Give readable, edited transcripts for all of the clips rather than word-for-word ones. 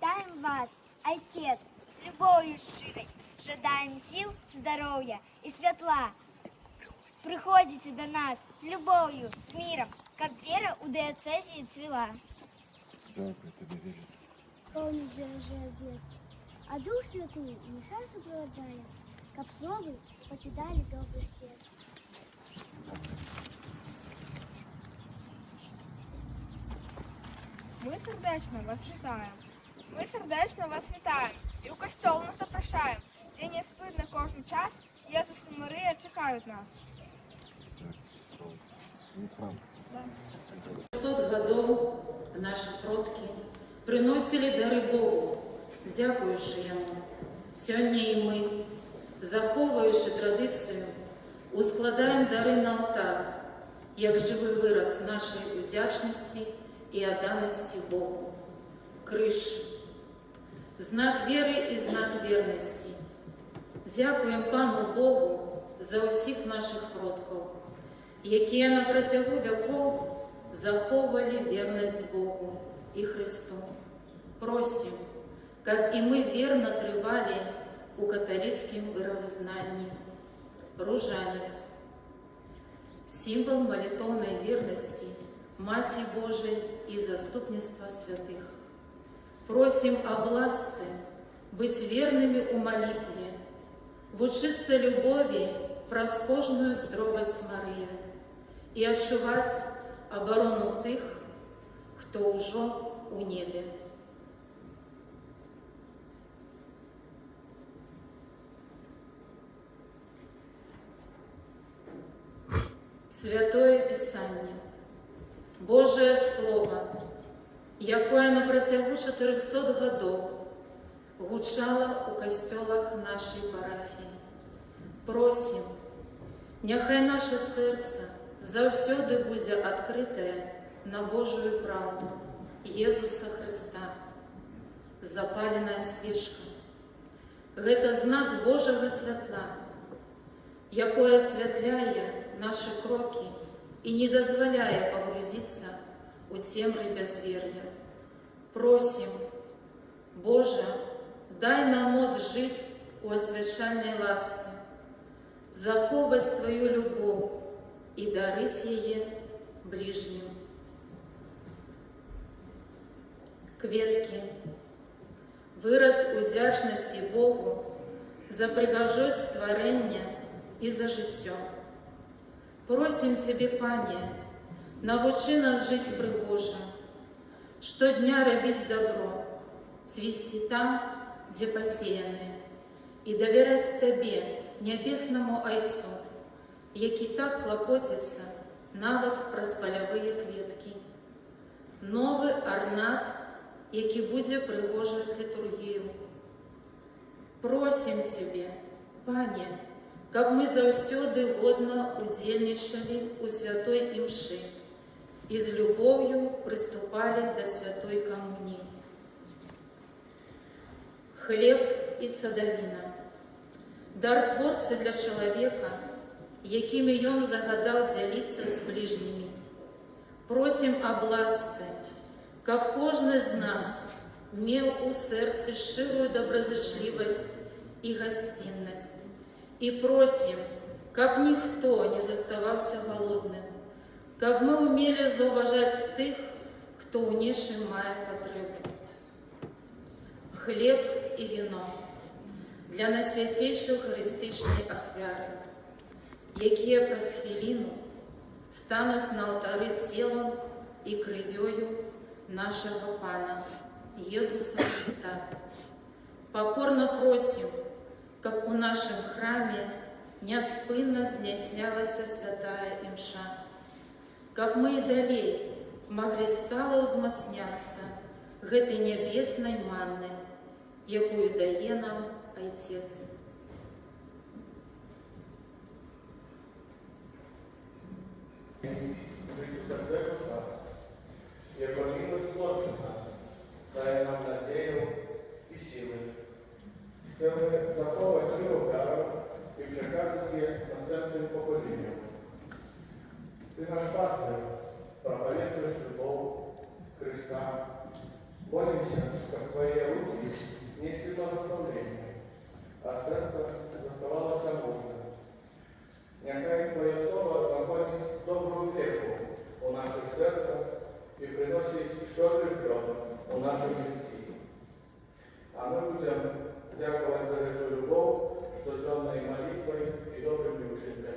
Вітаем вас, Отец, с любовью щирой. Жадаем сил, здоровья и светла. Приходите до нас с любовью, с миром, как вера у диоцезии цвела. Дякую тобі, вірю. Сповнить береже обід. А Дух Святий нехай супроводжає, каб слови почитали добрий світ. Ми сердечно вас вітаємо. Ми сердечно вас вітаємо і в костьол нас запрошаємо, де не спить на кожен час, Єсус і Марія чекають нас. Дякую. Неисправно. 500 годов наши продки приносили дары Богу, дякуючи Йому. Сьогодні і ми, заховуючи традицію, ускладаємо дари на алтар, як живий вираз нашої вдячності і відданості Богу. Криш – знак віри і знак вірності. Дякуємо Пану Богу за усіх наших продків, які на протягу веков заховували вірність Богу і Христу. Просим, как и мы верно тривали у католицким выравознании. Ружанец – символ молитовной верности Мати Божией и заступництва святых. Просим об ласце быть верными у молитве, вучиться любови проскожную здоровость Марии и отчувать оборону тих, кто уже у небе. Святое Писание, Божие Слово, якое на протягу 400 годов гучало у костелах нашей парафії. Просим, нехай наше серце завсёды буде відкрите на Божию правду Єсуса Христа. Запалена свічка – гэта знак Божого святла, якое освятляє наши кроки и не дозволяя погрузиться у темры безверия. Просим, Боже, дай нам моц жить у освящальной ласце, заховать Твою любовь и дарить ее ближним. Кветки, выраз удячности Богу за пригожость створення и за життя. Просим Тебе, Пане, научи нас жить пригоже, щодня робить добро, цвести там, где посеяны, и доверять Тебе, небесному Отцу, який так клопотится навіть про спалявые кветки. Новый орнат, який буде пригожувати літургію. Просим Тебе, Пане, как мы завсёды годно удельничали у святой имши и с любовью приступали до святой коммунии. Хлеб и садовина – дар Творца для человека, якими он загадал делиться с ближними. Просим об ласце, как кожен из нас мел у сердце ширую доброзычливость и гостинность. И просим, как никто не заставался голодным, как мы умели зауважать тих, кто унесший має потребу. Хлеб и вино для найсвятейшої Христичної ахвяри, які праз хвилину стануть на алтари тілом і крив'ю нашого Пана Єсуса Христа. Покорно просим, как у нашем храме неоспынно зняснялася святая имша, как мы и далей могли стало узмацняться гэтай небесной манной, якую дае нам Отец. Причудовых нас, яко милость творча нас, дає нам надію і сили. Chcemy zachować żywą wiarę i przekazać je następnym pokoleniom. Ty nasz pasterz, propaganujesz любов Христа, Молимся, как Твои руки несли благословение, а сердце заставалось мужно. Нехай Твое Слово находит добрую веку у наших сердцах и приносит щедрый плод у наших житті. А мы будем дякувати за эту любовь, щоденной молитвой и добрыми учинками.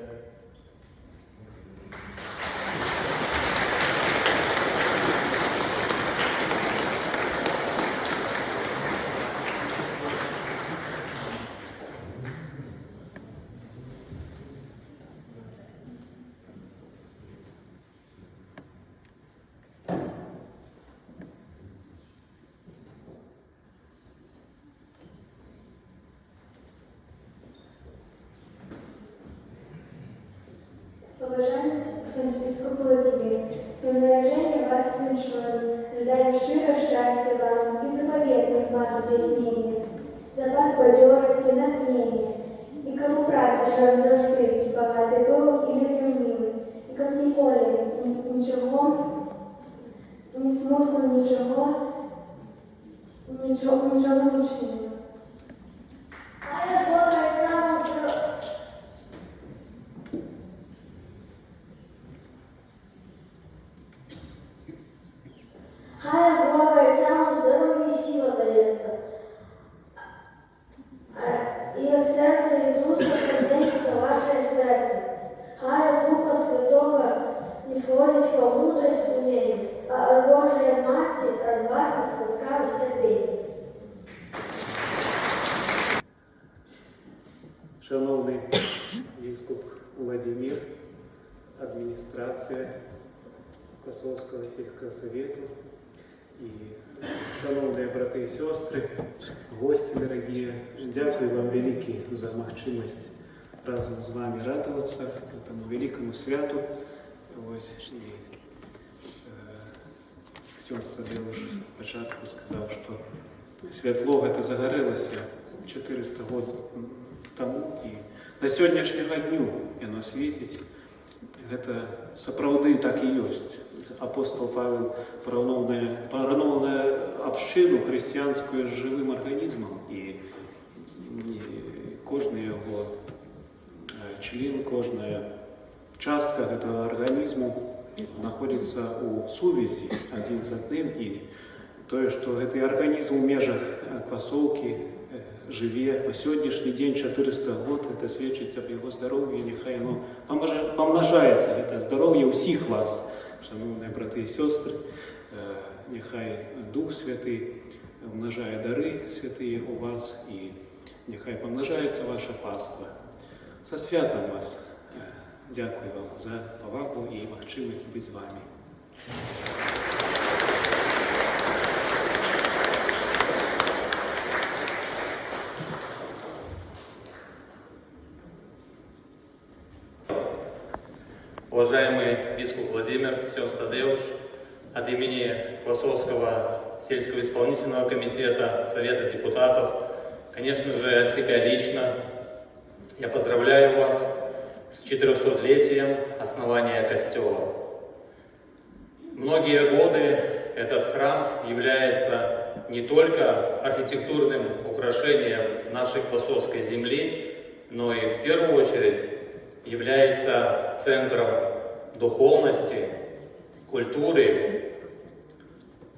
Поважання Всеспільського Владимир, до наряжения вас віншую, ждаем щиро щастя вам и заповедных вам здійснення, запас бадьорості, натхнення, і кому праця жар завжди, багатий Бог і людям милий, і как ніколи нічого, ні смутку, нічого не чинимо. Хай Бога и самому здоровье и сила дается. И в сердце Иисуса поднимется ваше сердце. Хай Духа Святого не сходит во мудрость умения, а от Божьей массы разважность, ласкавость, терпение. Шановний біскуп Владимир, адміністрація Косовського сільського совету и шановные браты и сестры, гости дорогие, дякую вам великий за махчимость разом с вами радоваться этому великому святу. Ось і ксьонз Тадеуш спочатку сказав, що святло гэта загарэлася 400 год тому, і на сённяшняга дню яно свеціць. Гэта сапраўды так і ёсць. Апостол Павел параўноўвае абшчыну хрысціянскую з жывым арганізмам, і кожны яго член, кожная частка гэтага арганізму находится у сувязі адзін з адным, і тое, што гэты арганізм у межах Квасоўкі жыве па сённяшні дзень 400 год, это сведчыць аб яго здароўі, няхай яно памнажаецца, гэта здароўе ўсіх вас, шановныя браты і сёстры, няхай Дух Святы умнажае дары святыя у вас, і няхай памнажаецца ваша паства. Са святам вас! Дякую вам за павагу і магчымасць быць з вами. Уважаемый бискуп Владимир, ксьонз Тадеуш, от имени Квасовского сельского исполнительного комитета, Совета депутатов, конечно же, от себя лично, я поздравляю вас с 400-летием основания костела. Многие годы этот храм является не только архитектурным украшением нашей Квасовской земли, но и в первую очередь является центром духовности, культуры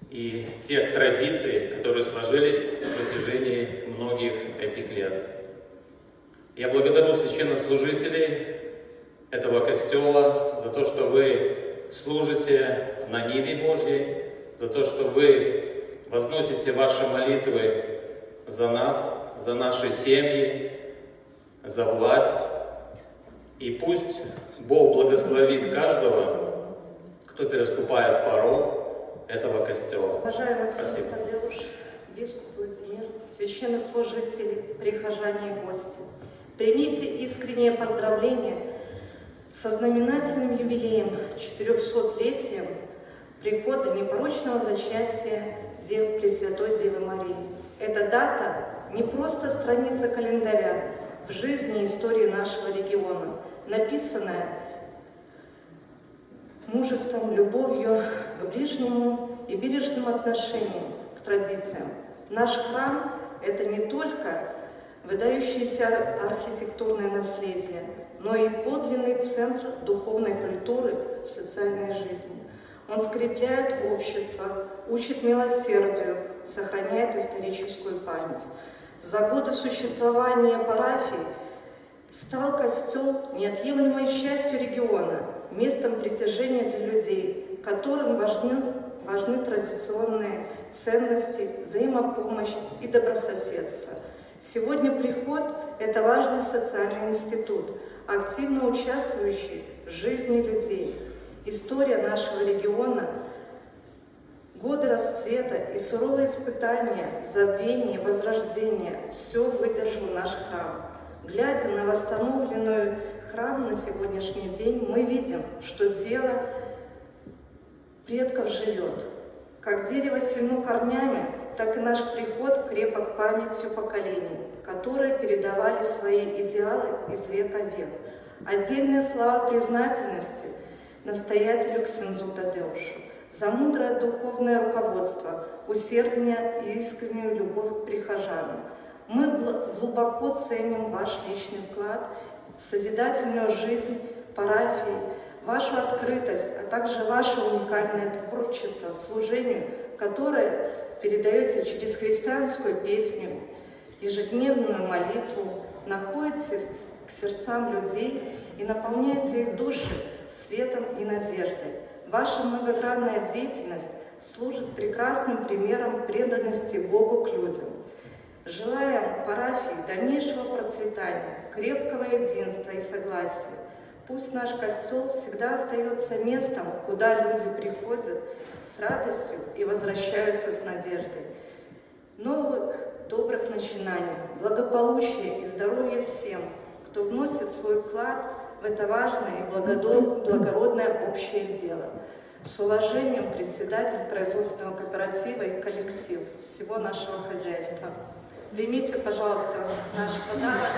и тех традиций, которые сложились в протяжении многих этих лет. Я благодарю священнослужителей этого костела за то, что вы служите на ниве Божьей, за то, что вы возносите ваши молитвы за нас, за наши семьи, за власть. И пусть Бог благословит каждого, кто переступает порог этого костела. Уважаемый ксьонз Тадеуш, бискуп Владимир, священнослужители, прихожане и гости, примите искреннее поздравление со знаменательным юбилеем, 400-летием прихода непорочного зачатия Пресвятой Девы Марии. Эта дата не просто страница календаря в жизни и истории нашего региона, написанная мужеством, любовью к ближнему и бережным отношениям к традициям. Наш храм – это не только выдающееся архитектурное наследие, но и подлинный центр духовной культуры в социальной жизни. Он скрепляет общество, учит милосердию, сохраняет историческую память. За годы существования парафии стал костел неотъемлемой частью региона, местом притяжения для людей, которым важны традиционные ценности, взаимопомощь и добрососедство. Сегодня приход – это важный социальный институт, активно участвующий в жизни людей. История нашего региона, годы расцвета и суровые испытания, забвения, возрождения – все выдержал наш храм. Глядя на восстановленную храм на сегодняшний день, мы видим, что дело предков живет. Как дерево сильно корнями, так и наш приход крепок памятью поколений, которые передавали свои идеалы из века в век. Отдельные слова признательности настоятелю ксензу Тадеушу за мудрое духовное руководство, усердие и искреннюю любовь к прихожанам. Мы глубоко ценим ваш личный вклад в созидательную жизнь парафии, вашу открытость, а также ваше уникальное творчество, служению, которое передаете через христианскую песню, ежедневную молитву, находите к сердцам людей и наполняете их души светом и надеждой. Ваша многогранная деятельность служит прекрасным примером преданности Богу к людям. Желаем парафии дальнейшего процветания, крепкого единства и согласия. Пусть наш костел всегда остается местом, куда люди приходят с радостью и возвращаются с надеждой. Новых добрых начинаний, благополучия и здоровья всем, кто вносит свой вклад в это важное и благородное общее дело. С уважением, председатель производственного кооператива и коллектив всего нашего хозяйства. Примите, пожалуйста, наш подарок.